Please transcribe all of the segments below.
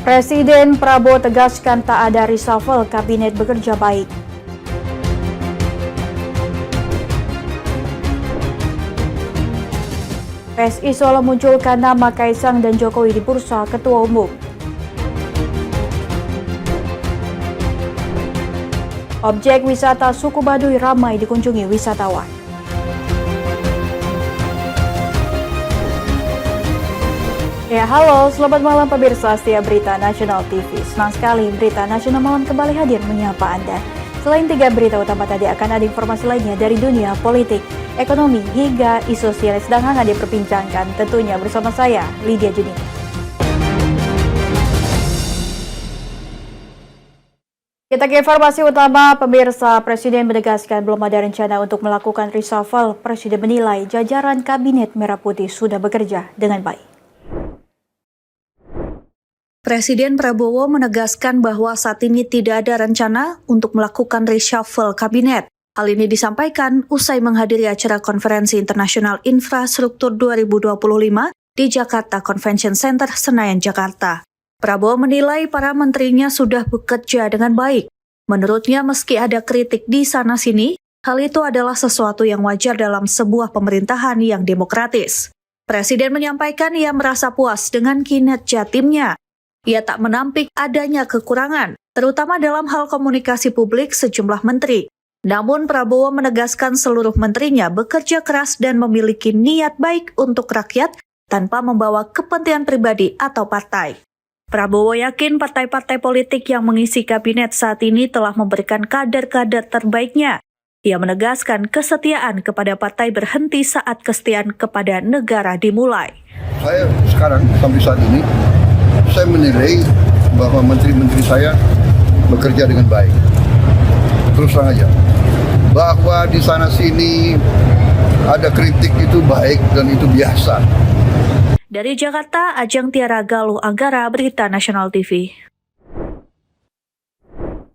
Presiden Prabowo tegaskan tak ada reshuffle, kabinet bekerja baik. PSI Solo munculkan nama Kaisang dan Jokowi di bursa ketua umum. Objek wisata suku Baduy ramai dikunjungi wisatawan. Ya, halo, selamat malam pemirsa setia Berita Nasional TV. Senang sekali Berita Nasional Malam kembali hadir menyapa Anda. Selain 3 berita utama tadi, akan ada informasi lainnya dari dunia politik, ekonomi, hingga isu sosial sedang hangat diperbincangkan. Tentunya bersama saya, Lydia Juni. Kita ke informasi utama, pemirsa. Presiden menegaskan belum ada rencana untuk melakukan reshuffle. Presiden menilai jajaran Kabinet Merah Putih sudah bekerja dengan baik. Presiden Prabowo menegaskan bahwa saat ini tidak ada rencana untuk melakukan reshuffle kabinet. Hal ini disampaikan usai menghadiri acara Konferensi Internasional Infrastruktur 2025 di Jakarta Convention Center, Senayan, Jakarta. Prabowo menilai para menterinya sudah bekerja dengan baik. Menurutnya, meski ada kritik di sana-sini, hal itu adalah sesuatu yang wajar dalam sebuah pemerintahan yang demokratis. Presiden menyampaikan ia merasa puas dengan kinerja timnya. Ia tak menampik adanya kekurangan, terutama dalam hal komunikasi publik sejumlah menteri. Namun Prabowo menegaskan seluruh menterinya bekerja keras dan memiliki niat baik untuk rakyat tanpa membawa kepentingan pribadi atau partai. Prabowo yakin partai-partai politik yang mengisi kabinet saat ini telah memberikan kader-kader terbaiknya. Ia menegaskan kesetiaan kepada partai berhenti saat kesetiaan kepada negara dimulai. Saya sekarang sampai saat ini, saya menilai bahwa menteri-menteri saya bekerja dengan baik. Terus terang aja, bahwa di sana sini ada kritik itu baik dan itu biasa. Dari Jakarta, Ajeng Tiara Galuh Anggara, Berita Nasional TV.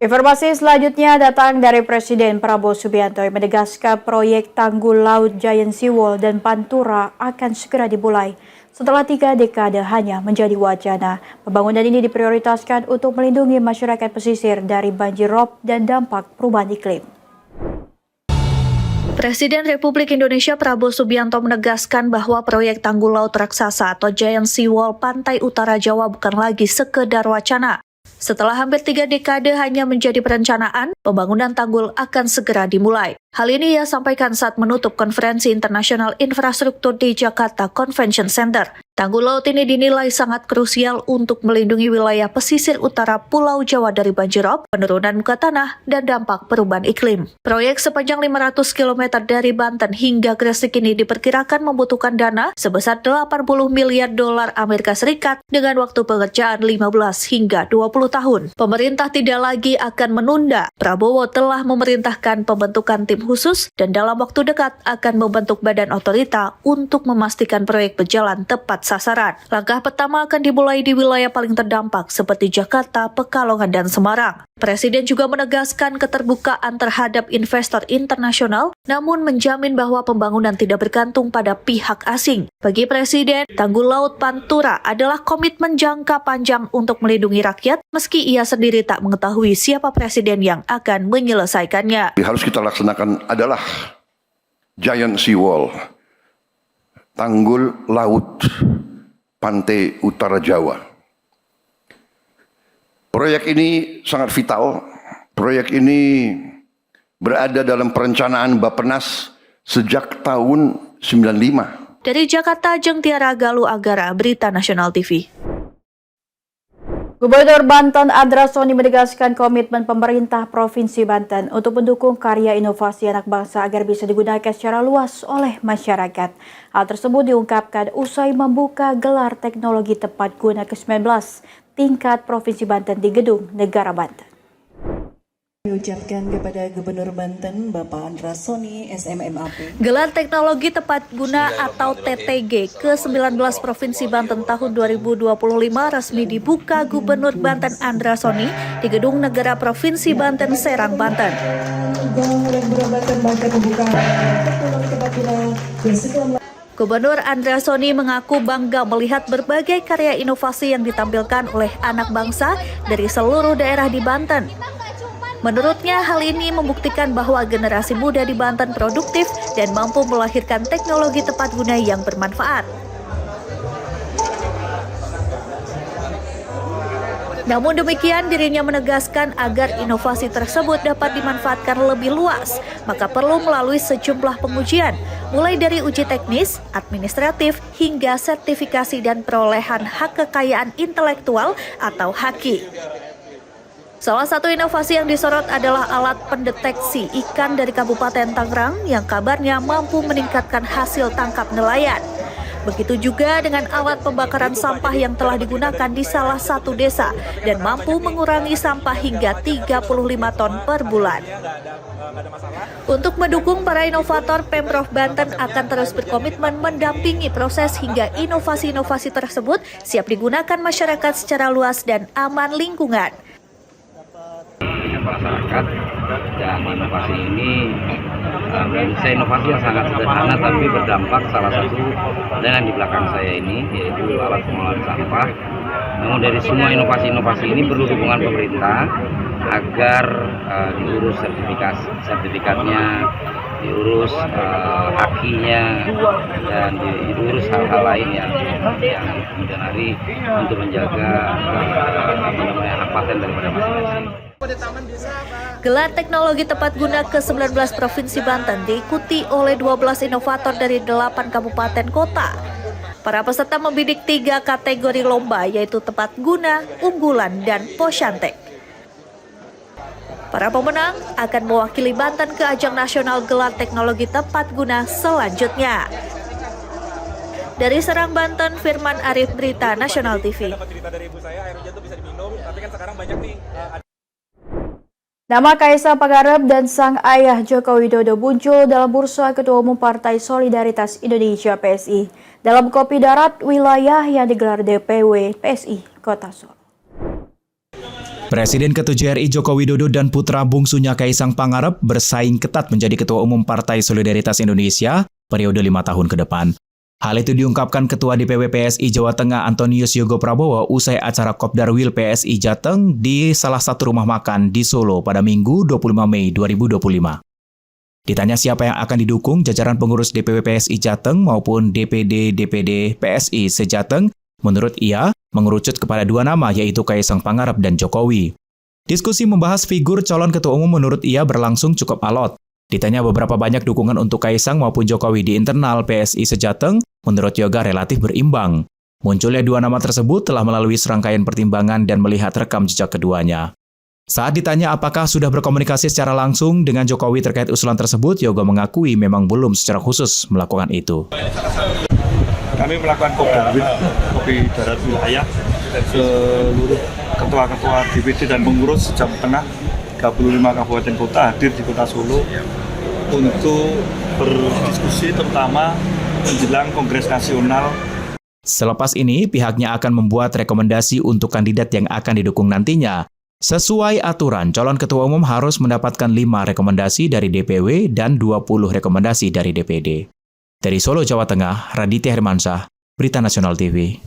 Informasi selanjutnya datang dari Presiden Prabowo Subianto yang menegaskan proyek tanggul laut Giant Seawall dan Pantura akan segera dimulai. Setelah 3 dekade hanya menjadi wacana, pembangunan ini diprioritaskan untuk melindungi masyarakat pesisir dari banjir rob dan dampak perubahan iklim. Presiden Republik Indonesia Prabowo Subianto menegaskan bahwa proyek tanggul laut raksasa atau Giant Seawall pantai utara Jawa bukan lagi sekedar wacana. Setelah hampir 3 dekade hanya menjadi perencanaan, pembangunan tanggul akan segera dimulai. Hal ini ia sampaikan saat menutup Konferensi Internasional Infrastruktur di Jakarta Convention Center. Tanggul laut ini dinilai sangat krusial untuk melindungi wilayah pesisir utara Pulau Jawa dari banjir rob, penurunan muka tanah, dan dampak perubahan iklim. Proyek sepanjang 500 km dari Banten hingga Gresik ini diperkirakan membutuhkan dana sebesar 80 miliar dolar Amerika Serikat dengan waktu pengerjaan 15 hingga 20 tahun. Pemerintah tidak lagi akan menunda. Prabowo telah memerintahkan pembentukan tim khusus dan dalam waktu dekat akan membentuk badan otorita untuk memastikan proyek berjalan tepat sasaran. Langkah pertama akan dimulai di wilayah paling terdampak seperti Jakarta, Pekalongan, dan Semarang. Presiden juga menegaskan keterbukaan terhadap investor internasional, namun menjamin bahwa pembangunan tidak bergantung pada pihak asing. Bagi Presiden, tanggul laut Pantura adalah komitmen jangka panjang untuk melindungi rakyat, meski ia sendiri tak mengetahui siapa presiden yang akan menyelesaikannya. Harus kita laksanakan adalah Giant Seawall, tanggul laut pantai utara Jawa. Proyek ini sangat vital. Proyek ini berada dalam perencanaan Bappenas sejak tahun 95. Dari Jakarta, Ajeng Tiara Galuh Anggara, Berita Nasional TV. Gubernur Banten Andra Soni menegaskan komitmen pemerintah Provinsi Banten untuk mendukung karya inovasi anak bangsa agar bisa digunakan secara luas oleh masyarakat. Hal tersebut diungkapkan usai membuka gelar teknologi tepat guna ke-19 tingkat Provinsi Banten di Gedung Negara Banten. Diucapkan kepada Gubernur Banten Bapak Andra Soni, SMMAP. Gelar Teknologi Tepat Guna atau TTG ke-19 Provinsi Banten tahun 2025 resmi dibuka Gubernur Banten Andra Soni di Gedung Negara Provinsi Banten, Serang, Banten. Gubernur Andrea Soni mengaku bangga melihat berbagai karya inovasi yang ditampilkan oleh anak bangsa dari seluruh daerah di Banten. Menurutnya, hal ini membuktikan bahwa generasi muda di Banten produktif dan mampu melahirkan teknologi tepat guna yang bermanfaat. Namun demikian, dirinya menegaskan agar inovasi tersebut dapat dimanfaatkan lebih luas, maka perlu melalui sejumlah pengujian, mulai dari uji teknis, administratif, hingga sertifikasi dan perolehan hak kekayaan intelektual atau HAKI. Salah satu inovasi yang disorot adalah alat pendeteksi ikan dari Kabupaten Tangerang yang kabarnya mampu meningkatkan hasil tangkap nelayan. Begitu juga dengan alat pembakaran sampah yang telah digunakan di salah satu desa dan mampu mengurangi sampah hingga 35 ton per bulan. Untuk mendukung para inovator, Pemprov Banten akan terus berkomitmen mendampingi proses hingga inovasi-inovasi tersebut siap digunakan masyarakat secara luas dan aman lingkungan. Masyarakat dan inovasi ini saya inovasi yang sangat sederhana tapi berdampak, salah satu dengan di belakang saya ini yaitu alat pengolahan sampah. Namun dari semua inovasi-inovasi ini perlu dukungan pemerintah agar diurus sertifikatnya, diurus HAKI-nya, dan diurus hal-hal lain yang kemudian hari untuk menjaga hak paten daripada masing-masing. Gelar teknologi tepat guna ke-19 Provinsi Banten diikuti oleh 12 inovator dari 8 kabupaten kota. Para peserta membidik 3 kategori lomba, yaitu tepat guna, unggulan, dan posyantek. Para pemenang akan mewakili Banten ke ajang nasional gelar teknologi tepat guna selanjutnya. Dari Serang, Banten, Firman Arif, Berita Nasional TV. Nama Kaisang Pangarep dan sang ayah Joko Widodo muncul dalam bursa Ketua Umum Partai Solidaritas Indonesia (PSI) dalam Kopi Darat wilayah yang digelar DPW PSI Kota Solo. Presiden ke-7 RI Joko Widodo dan putra bungsunya Kaisang Pangarep bersaing ketat menjadi Ketua Umum Partai Solidaritas Indonesia periode 5 tahun ke depan. Hal itu diungkapkan Ketua DPW PSI Jawa Tengah Antonius Yogo Prabowo usai acara Kopdarwil PSI Jateng di salah satu rumah makan di Solo pada Minggu 25 Mei 2025. Ditanya siapa yang akan didukung jajaran pengurus DPW PSI Jateng maupun DPD PSI se-Jateng, menurut ia mengerucut kepada 2 nama yaitu Kaisang Pangarep dan Jokowi. Diskusi membahas figur calon ketua umum menurut ia berlangsung cukup alot. Ditanya beberapa banyak dukungan untuk Kaisang maupun Jokowi di internal PSI se-Jateng, menurut Yoga relatif berimbang. Munculnya 2 nama tersebut telah melalui serangkaian pertimbangan dan melihat rekam jejak keduanya. Saat ditanya apakah sudah berkomunikasi secara langsung dengan Jokowi terkait usulan tersebut, Yoga mengakui memang belum secara khusus melakukan itu. Kami melakukan kopi darat wilayah seluruh ketua-ketua DPD dan pengurus Jawa Tengah 35 kabupaten kota hadir di Kota Solo untuk berdiskusi terutama menjelang Kongres Nasional. Selepas ini, pihaknya akan membuat rekomendasi untuk kandidat yang akan didukung nantinya. Sesuai aturan, calon ketua umum harus mendapatkan 5 rekomendasi dari DPW dan 20 rekomendasi dari DPD. Dari Solo, Jawa Tengah, Raditya Hermansyah, Berita Nasional TV.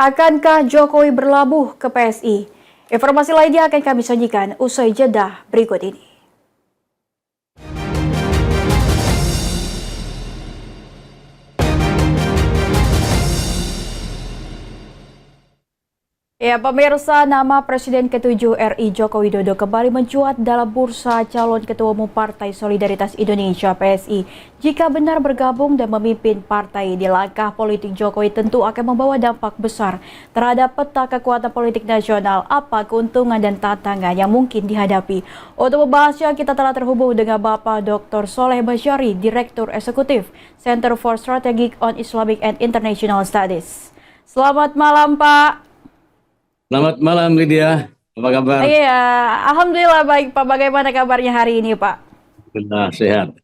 Akankah Jokowi berlabuh ke PSI? Informasi lainnya akan kami sajikan usai jeda berikut ini. Ya, pemirsa, nama Presiden ke-7 RI Joko Widodo kembali mencuat dalam bursa calon Ketua Umum Partai Solidaritas Indonesia (PSI). Jika benar bergabung dan memimpin partai di langkah politik Jokowi tentu akan membawa dampak besar terhadap peta kekuatan politik nasional. Apa keuntungan dan tantangan yang mungkin dihadapi? Untuk membahasnya, kita telah terhubung dengan Bapak Dr. Soleh Basyari, Direktur Eksekutif Center for Strategic on Islamic and International Studies. Selamat malam, Pak. Selamat malam Lydia, apa kabar? Iya, alhamdulillah baik Pak. Bagaimana kabarnya hari ini Pak? Benar, sehat.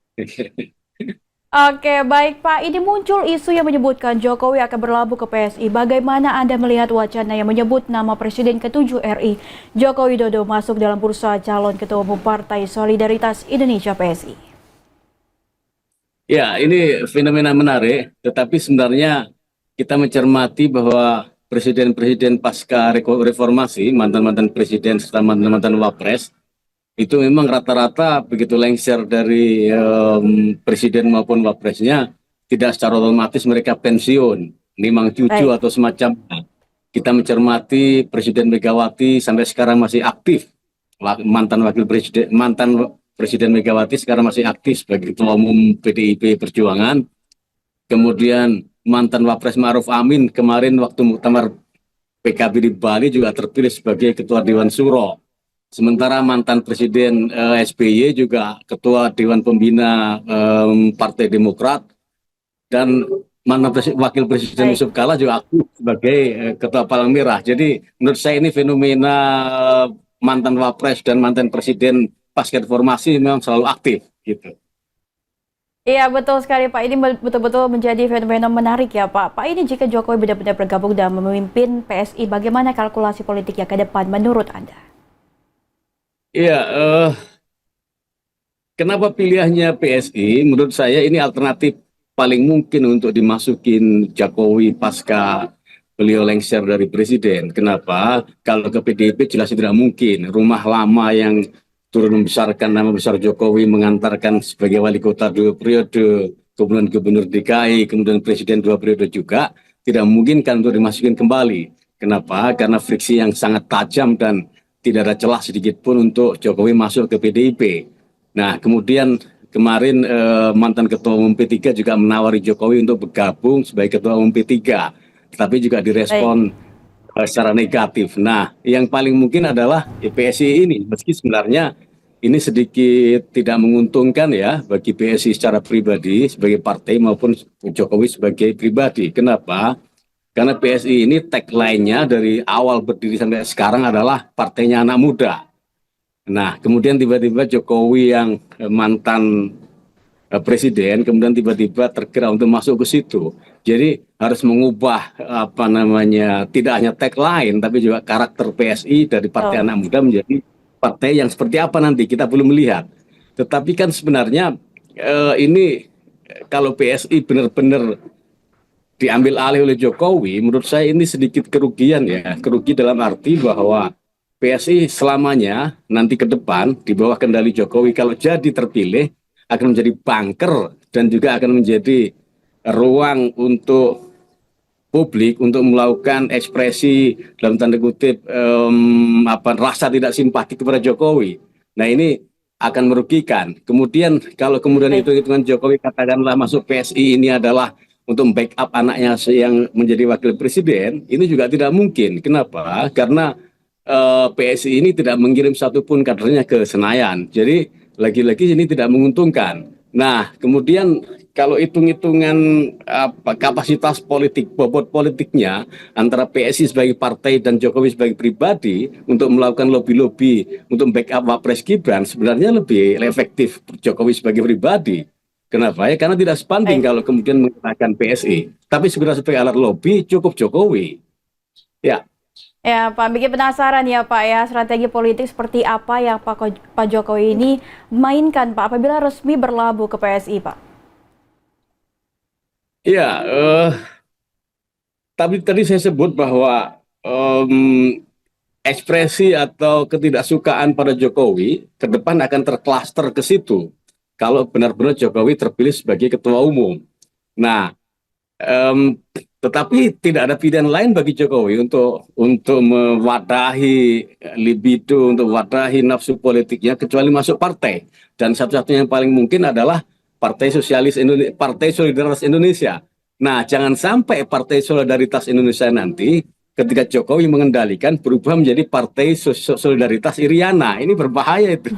Oke, baik Pak. Ini muncul isu yang menyebutkan Jokowi akan berlabuh ke PSI. Bagaimana Anda melihat wacana yang menyebut nama Presiden ke-7 RI Joko Widodo masuk dalam bursa calon Ketua Umum Partai Solidaritas Indonesia (PSI)? Ya, ini fenomena menarik, tetapi sebenarnya kita mencermati bahwa presiden-presiden pasca reformasi, mantan-mantan presiden serta mantan-mantan wapres, itu memang rata-rata begitu lengser dari presiden maupun wapresnya, tidak secara otomatis mereka pensiun, nimang cucu Baik. atau semacamnya. Kita mencermati Presiden Megawati sampai sekarang masih aktif. Mantan Presiden Megawati sekarang masih aktif sebagai Ketua Umum PDIP Perjuangan. Kemudian mantan Wapres Ma'ruf Amin kemarin waktu muktamar PKB di Bali juga terpilih sebagai Ketua Dewan Suro. Sementara mantan Presiden SBY juga Ketua Dewan Pembina Partai Demokrat, dan Wakil Presiden Baik. Yusuf Kala juga aktif sebagai Ketua Palang Merah. Jadi menurut saya ini fenomena mantan Wapres dan mantan Presiden pasca reformasi memang selalu aktif gitu. Iya betul sekali Pak, ini betul-betul menjadi fenomena menarik ya Pak. Pak, ini jika Jokowi benar-benar bergabung dan memimpin PSI, bagaimana kalkulasi politiknya ke depan menurut Anda? Iya, kenapa pilihannya PSI? Menurut saya ini alternatif paling mungkin untuk dimasukin Jokowi pasca beliau lengser dari presiden. Kenapa? Kalau ke PDIP jelas tidak mungkin. Rumah lama yang turun membesarkan nama besar Jokowi, mengantarkan sebagai wali kota 2 periode, kemudian gubernur DKI, kemudian presiden 2 periode juga, tidak memungkinkan untuk dimasukin kembali. Kenapa? Karena friksi yang sangat tajam dan tidak ada celah sedikit pun untuk Jokowi masuk ke PDIP. Nah, kemudian kemarin mantan Ketua Umum P3 juga menawari Jokowi untuk bergabung sebagai Ketua Umum P3, tapi juga Baik. direspon secara negatif. Nah, yang paling mungkin adalah PSI ini, meski sebenarnya ini sedikit tidak menguntungkan ya bagi PSI secara pribadi sebagai partai maupun Jokowi sebagai pribadi. Kenapa? Karena PSI ini tagline-nya dari awal berdiri sampai sekarang adalah partainya anak muda. Nah, kemudian tiba-tiba Jokowi yang mantan presiden, kemudian tiba-tiba tergerak untuk masuk ke situ. Jadi harus mengubah tidak hanya tagline, tapi juga karakter PSI dari partai Betul. anak muda menjadi partai yang seperti apa nanti kita belum melihat. Tetapi kan sebenarnya ini kalau PSI benar-benar diambil alih oleh Jokowi, menurut saya ini sedikit kerugian ya. Kerugi dalam arti bahwa PSI selamanya nanti ke depan di bawah kendali Jokowi kalau jadi terpilih akan menjadi banker dan juga akan menjadi ruang untuk publik untuk melakukan ekspresi dalam tanda kutip rasa tidak simpati kepada Jokowi. Nah, ini akan merugikan. Kemudian kalau kemudian Baik. hitung-hitungan Jokowi katakanlah masuk PSI ini adalah untuk backup anaknya yang menjadi wakil presiden, ini juga tidak mungkin. Kenapa? Karena PSI ini tidak mengirim satupun kadernya ke Senayan. Jadi lagi-lagi ini tidak menguntungkan. Nah, kemudian kalau hitung-hitungan kapasitas politik, bobot politiknya antara PSI sebagai partai dan Jokowi sebagai pribadi untuk melakukan lobby-lobby untuk backup Wapres Gibran sebenarnya lebih efektif Jokowi sebagai pribadi. Kenapa? Ya karena tidak sebanding Baik. kalau kemudian menggunakan PSI. Tapi sebenarnya sebagai alat lobby cukup Jokowi. Ya. Ya Pak, bikin penasaran ya Pak ya, strategi politik seperti apa yang Pak Jokowi ini mainkan Pak apabila resmi berlabuh ke PSI Pak? Ya, tapi tadi saya sebut bahwa ekspresi atau ketidaksukaan pada Jokowi ke depan akan terklaster ke situ kalau benar-benar Jokowi terpilih sebagai ketua umum. Nah, tetapi tidak ada pilihan lain bagi Jokowi untuk mewadahi libido, untuk mewadahi nafsu politiknya kecuali masuk partai. Dan satu-satunya yang paling mungkin adalah Partai Solidaritas Indonesia. Nah, jangan sampai Partai Solidaritas Indonesia nanti ketika Jokowi mengendalikan berubah menjadi Partai Solidaritas Iriana. Ini berbahaya itu.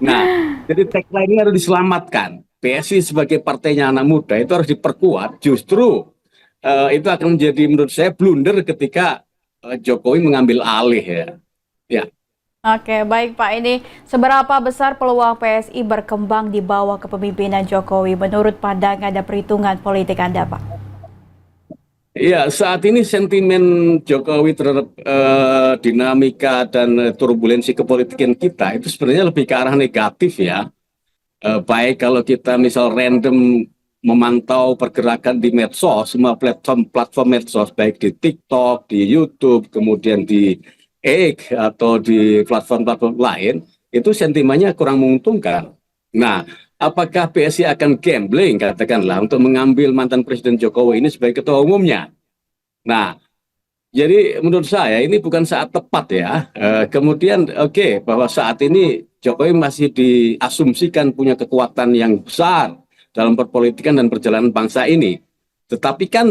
Nah, jadi tagline-nya harus diselamatkan. PSI sebagai partainya anak muda itu harus diperkuat. Justru itu akan menjadi menurut saya blunder ketika Jokowi mengambil alih ya. Ya. Oke, baik Pak. Ini seberapa besar peluang PSI berkembang di bawah kepemimpinan Jokowi menurut pandangan dan perhitungan politik Anda Pak? Iya, saat ini sentimen Jokowi terhadap dinamika dan turbulensi kepolitikan kita itu sebenarnya lebih ke arah negatif ya. Baik kalau kita misal random memantau pergerakan di medsos, semua platform medsos, baik di TikTok, di YouTube, kemudian di X atau di platform-platform lain, itu sentimennya kurang menguntungkan. Nah, apakah PSI akan gambling, katakanlah, untuk mengambil mantan Presiden Jokowi ini sebagai ketua umumnya? Nah, jadi menurut saya ini bukan saat tepat ya. Kemudian bahwa saat ini Jokowi masih diasumsikan punya kekuatan yang besar dalam perpolitikan dan perjalanan bangsa ini. Tetapi kan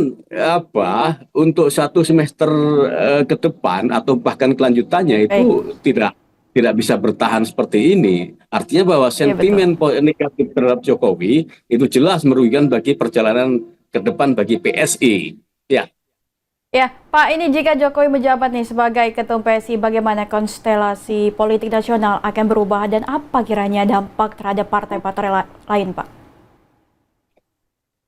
untuk satu semester ke depan atau bahkan kelanjutannya itu tidak bisa bertahan seperti ini. Artinya bahwa sentimen negatif terhadap Jokowi itu jelas merugikan bagi perjalanan ke depan bagi PSI. Ya. Ya, Pak, ini jika Jokowi menjabat nih sebagai Ketum PSI, bagaimana konstelasi politik nasional akan berubah dan apa kiranya dampak terhadap partai-partai lain, Pak?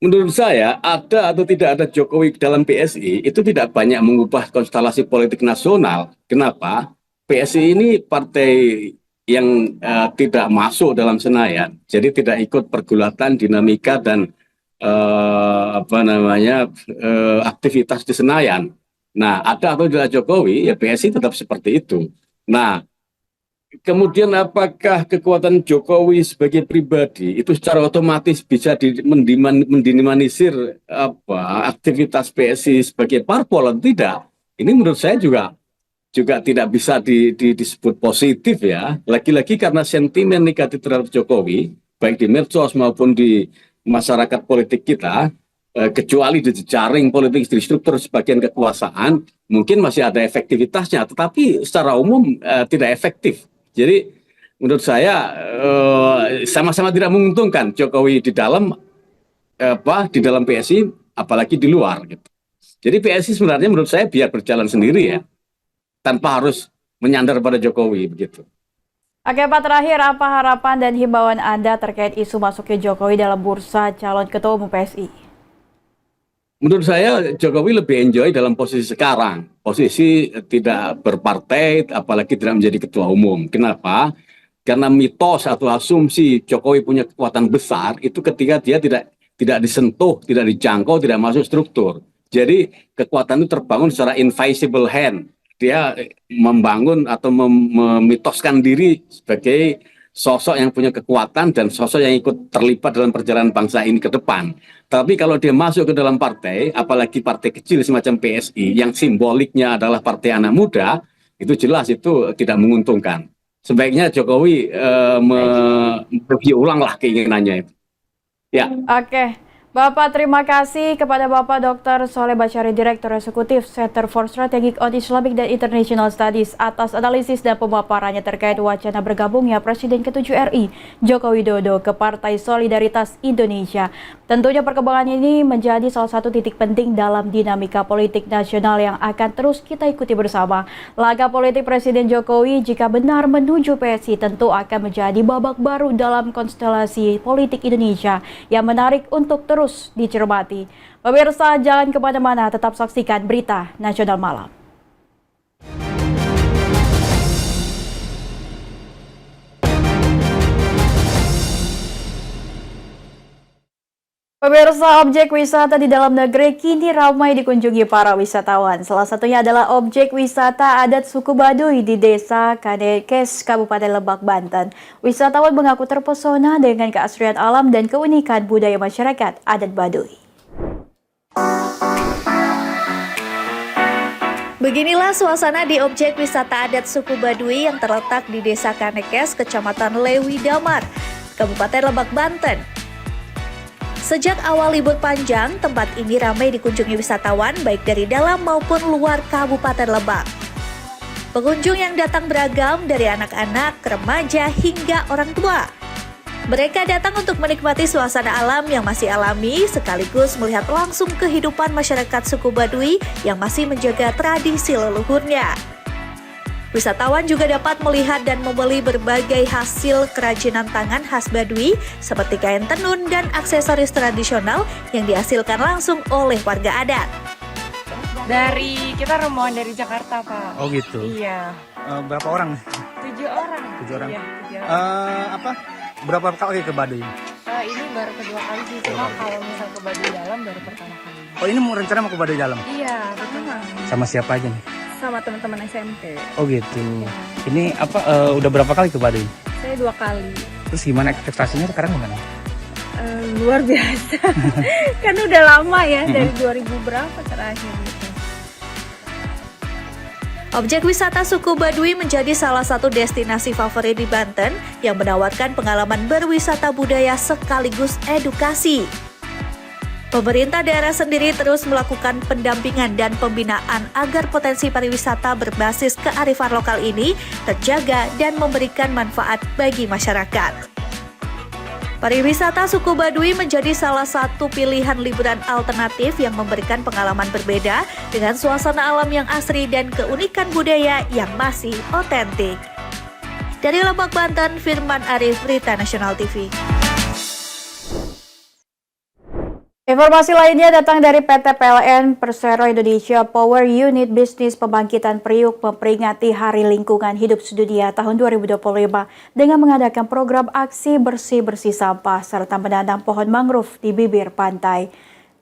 Menurut saya, ada atau tidak ada Jokowi dalam PSI itu tidak banyak mengubah konstelasi politik nasional. Kenapa? PSI ini partai yang tidak masuk dalam Senayan, jadi tidak ikut pergulatan, dinamika dan aktivitas di Senayan. Nah, ada atau tidak Jokowi, ya PSI tetap seperti itu. Nah, kemudian apakah kekuatan Jokowi sebagai pribadi itu secara otomatis bisa mendinamisir aktivitas PSI sebagai parpol atau tidak? Ini menurut saya juga tidak bisa disebut positif ya. Lagi-lagi karena sentimen negatif terhadap Jokowi, baik di medsos maupun di masyarakat politik kita, kecuali di jejaring politik di struktur sebagian kekuasaan, mungkin masih ada efektivitasnya, tetapi secara umum tidak efektif. Jadi menurut saya sama-sama tidak menguntungkan Jokowi di dalam PSI, apalagi di luar. Gitu. Jadi PSI sebenarnya menurut saya biar berjalan sendiri ya, tanpa harus menyandar pada Jokowi begitu. Oke Pak, terakhir apa harapan dan himbauan Anda terkait isu masuknya Jokowi dalam bursa calon ketua umum PSI? Menurut saya Jokowi lebih enjoy dalam posisi sekarang. Posisi tidak berpartai, apalagi tidak menjadi ketua umum. Kenapa? Karena mitos atau asumsi Jokowi punya kekuatan besar itu ketika dia tidak disentuh, tidak dijangkau, tidak masuk struktur. Jadi kekuatan itu terbangun secara invisible hand. Dia membangun atau memitoskan diri sebagai sosok yang punya kekuatan dan sosok yang ikut terlibat dalam perjalanan bangsa ini ke depan. Tapi kalau dia masuk ke dalam partai, apalagi partai kecil semacam PSI yang simboliknya adalah partai anak muda, itu jelas itu tidak menguntungkan. Sebaiknya Jokowi mereview ulanglah keinginannya itu. Ya. Oke. Bapak, terima kasih kepada Bapak Dr. Soleh Bachari, Direktur Eksekutif Center for Strategic on Islamic and International Studies atas analisis dan pemaparannya terkait wacana bergabungnya Presiden ke-7 RI Joko Widodo ke Partai Solidaritas Indonesia. Tentunya perkembangan ini menjadi salah satu titik penting dalam dinamika politik nasional yang akan terus kita ikuti bersama. Langkah politik Presiden Jokowi jika benar menuju PSI tentu akan menjadi babak baru dalam konstelasi politik Indonesia yang menarik untuk terus dicermati. Pemirsa, jangan kemana-mana, tetap saksikan Berita Nasional Malam. Pemirsa, objek wisata di dalam negeri kini ramai dikunjungi para wisatawan. Salah satunya adalah objek wisata adat suku Baduy di Desa Kanekes, Kabupaten Lebak, Banten. Wisatawan mengaku terpesona dengan keasrian alam dan keunikan budaya masyarakat adat Baduy. Beginilah suasana di objek wisata adat suku Baduy yang terletak di Desa Kanekes, Kecamatan Lewi Damar, Kabupaten Lebak, Banten. Sejak awal libur panjang, tempat ini ramai dikunjungi wisatawan baik dari dalam maupun luar Kabupaten Lebak. Pengunjung yang datang beragam dari anak-anak, remaja, hingga orang tua. Mereka datang untuk menikmati suasana alam yang masih alami sekaligus melihat langsung kehidupan masyarakat suku Baduy yang masih menjaga tradisi leluhurnya. Wisatawan juga dapat melihat dan membeli berbagai hasil kerajinan tangan khas Baduy seperti kain tenun dan aksesoris tradisional yang dihasilkan langsung oleh warga adat. Kita rombongan dari Jakarta, Pak. Oh gitu. Iya. Berapa orang? 7 orang. 7 orang. Iya, 7 orang. Berapa kali ke Baduy? ini baru kedua kali sih, cuma kalau misal ke Baduy Dalam baru pertama kali. Oh ini mau rencana mau ke Baduy Dalam? Iya, betul. Sama siapa aja nih? Sama teman-teman SMP. Oh gitu. Ini apa udah berapa kali ke Baduy? Saya 2 kali. Terus gimana ekspektasinya sekarang gimana? Luar biasa. Kan udah lama ya, dari 2000 berapa terakhir gitu. Objek wisata suku Baduy menjadi salah satu destinasi favorit di Banten yang menawarkan pengalaman berwisata budaya sekaligus edukasi. Pemerintah daerah sendiri terus melakukan pendampingan dan pembinaan agar potensi pariwisata berbasis kearifan lokal ini terjaga dan memberikan manfaat bagi masyarakat. Pariwisata suku Baduy menjadi salah satu pilihan liburan alternatif yang memberikan pengalaman berbeda dengan suasana alam yang asri dan keunikan budaya yang masih otentik. Dari Lebak, Banten, Firman Arif, Berita Nasional TV. Informasi lainnya datang dari PT PLN Persero Indonesia Power Unit Bisnis Pembangkitan Priuk memperingati Hari Lingkungan Hidup Sedunia tahun 2025 dengan mengadakan program aksi bersih-bersih sampah serta menanam pohon mangrove di bibir pantai.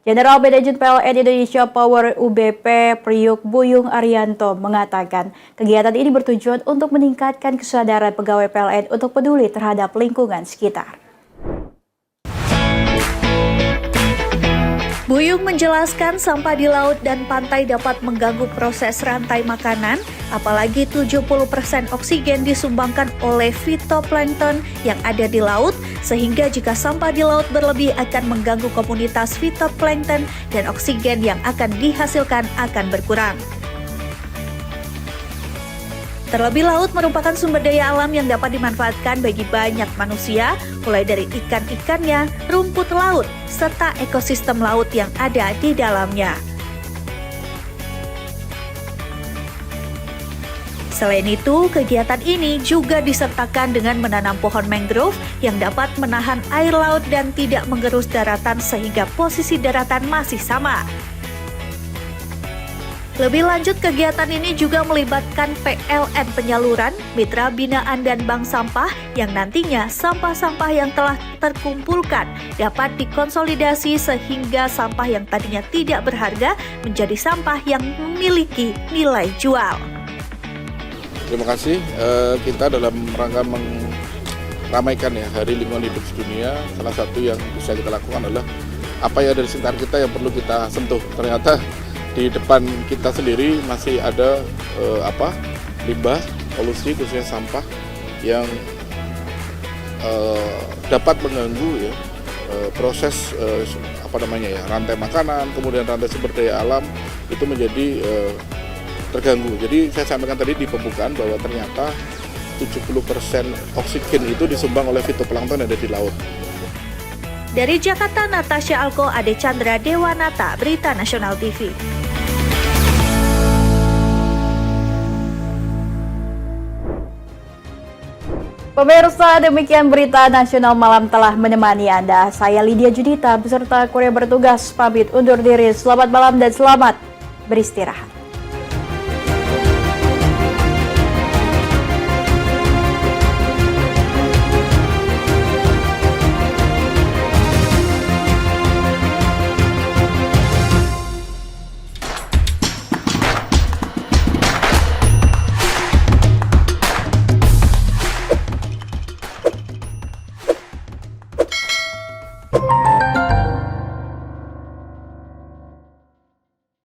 General Manager PLN Indonesia Power UBP Priuk Buyung Arianto mengatakan kegiatan ini bertujuan untuk meningkatkan kesadaran pegawai PLN untuk peduli terhadap lingkungan sekitar. Buyung menjelaskan sampah di laut dan pantai dapat mengganggu proses rantai makanan, apalagi 70% oksigen disumbangkan oleh fitoplankton yang ada di laut, sehingga jika sampah di laut berlebih akan mengganggu komunitas fitoplankton dan oksigen yang akan dihasilkan akan berkurang. Terlebih laut merupakan sumber daya alam yang dapat dimanfaatkan bagi banyak manusia, mulai dari ikan-ikannya, rumput laut, serta ekosistem laut yang ada di dalamnya. Selain itu, kegiatan ini juga disertakan dengan menanam pohon mangrove yang dapat menahan air laut dan tidak menggerus daratan sehingga posisi daratan masih sama. Lebih lanjut, kegiatan ini juga melibatkan PLN penyaluran, mitra binaan dan bank sampah yang nantinya sampah-sampah yang telah terkumpulkan dapat dikonsolidasi sehingga sampah yang tadinya tidak berharga menjadi sampah yang memiliki nilai jual. Terima kasih. Kita dalam rangka meramaikan ya Hari Lingkungan Hidup Sedunia, salah satu yang bisa kita lakukan adalah apa yang ada di sekitar kita yang perlu kita sentuh. Ternyata di depan kita sendiri masih ada limbah, polusi khususnya sampah yang dapat mengganggu ya proses rantai makanan, kemudian rantai sumber daya alam itu menjadi terganggu. Jadi saya sampaikan tadi di pembukaan bahwa ternyata 70% oksigen itu disumbang oleh fitoplankton yang ada di laut. Dari Jakarta, Natasha Alko, Ade Chandra, Dewanata, Berita Nasional TV. Pemirsa, demikian Berita Nasional Malam telah menemani Anda. Saya Lydia Judita beserta kurir bertugas pamit undur diri. Selamat malam dan selamat beristirahat.